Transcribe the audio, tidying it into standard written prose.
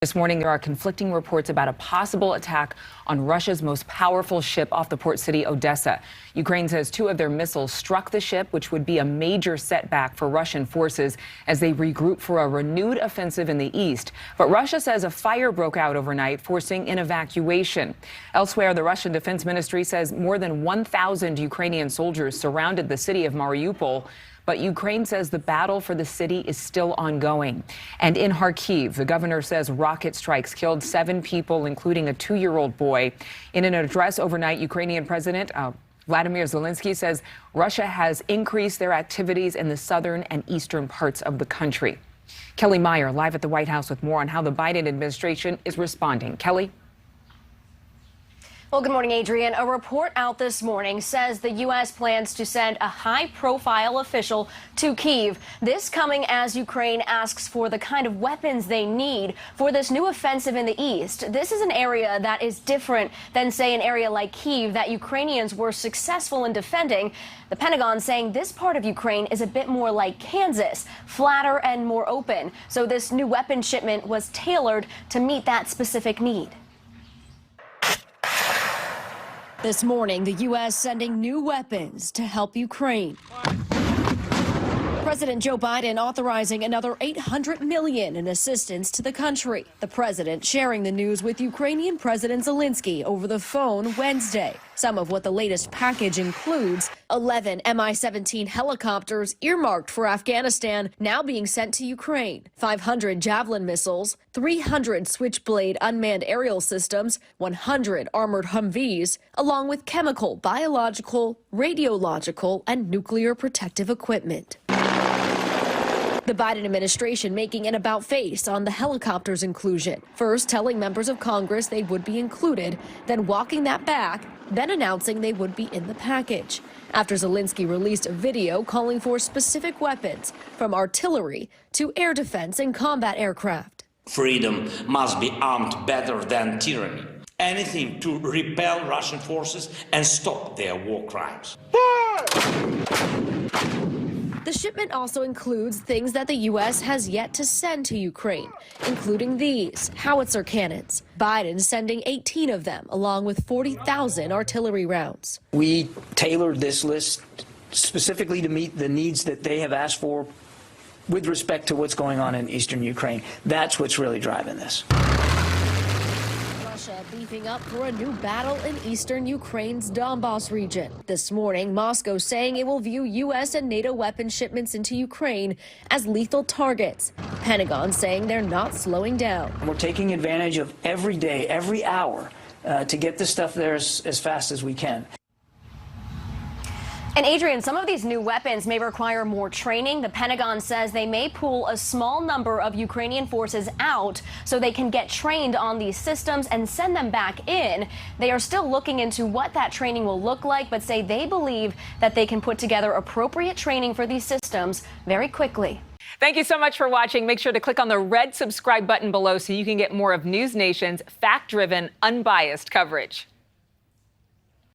This morning, there are conflicting reports about a possible attack on Russia's most powerful ship off the port city, Odessa. Ukraine says 2 of their missiles struck the ship, which would be a major setback for Russian forces as they regroup for a renewed offensive in the east. But Russia says a fire broke out overnight, forcing an evacuation. Elsewhere, the Russian Defense Ministry says more than 1,000 Ukrainian soldiers surrounded the city of Mariupol. But Ukraine says the battle for the city is still ongoing. And in Kharkiv, the governor says rocket strikes killed 7 people, including a 2-year-old boy. In an address overnight, Ukrainian President Vladimir Zelensky says Russia has increased their activities in the southern and eastern parts of the country. Kelly Meyer live at the White House with more on how the Biden administration is responding. Kelly? Well, good morning, Adrienne. A report out this morning says the U.S. plans to send a high-profile official to Kyiv. This coming as Ukraine asks for the kind of weapons they need for this new offensive in the east. This is an area that is different than, say, an area like Kyiv that Ukrainians were successful in defending. The Pentagon saying this part of Ukraine is a bit more like Kansas, flatter and more open. So this new weapon shipment was tailored to meet that specific need. This morning, the U.S. sending new weapons to help Ukraine. President Joe Biden authorizing another $800 million in assistance to the country. The president sharing the news with Ukrainian President Zelensky over the phone Wednesday. Some of what the latest package includes: 11 Mi-17 helicopters earmarked for Afghanistan now being sent to Ukraine, 500 Javelin missiles, 300 Switchblade unmanned aerial systems, 100 armored Humvees, along with chemical, biological, radiological, and nuclear protective equipment. The Biden administration making an about-face on the helicopters' inclusion. First telling members of Congress they would be included, then walking that back, then announcing they would be in the package. After Zelensky released a video calling for specific weapons, from artillery to air defense and combat aircraft. Freedom must be armed better than tyranny. Anything to repel Russian forces and stop their war crimes. The shipment also includes things that the U.S. has yet to send to Ukraine, including these howitzer cannons. Biden sending 18 of them, along with 40,000 artillery rounds. We tailored this list specifically to meet the needs that they have asked for with respect to what's going on in eastern Ukraine. That's what's really driving this. Russia beefing up for a new battle in eastern Ukraine's Donbas region. This morning, Moscow saying it will view U.S. and NATO weapon shipments into Ukraine as lethal targets. Pentagon saying they're not slowing down. We're taking advantage of every day, every hour, to get this stuff there as fast as we can. And Adrienne, some of these new weapons may require more training. The Pentagon says they may pull a small number of Ukrainian forces out so they can get trained on these systems and send them back in. They are still looking into what that training will look like, but say they believe that they can put together appropriate training for these systems very quickly. Thank you so much for watching. Make sure to click on the red subscribe button below so you can get more of NewsNation's fact-driven, unbiased coverage.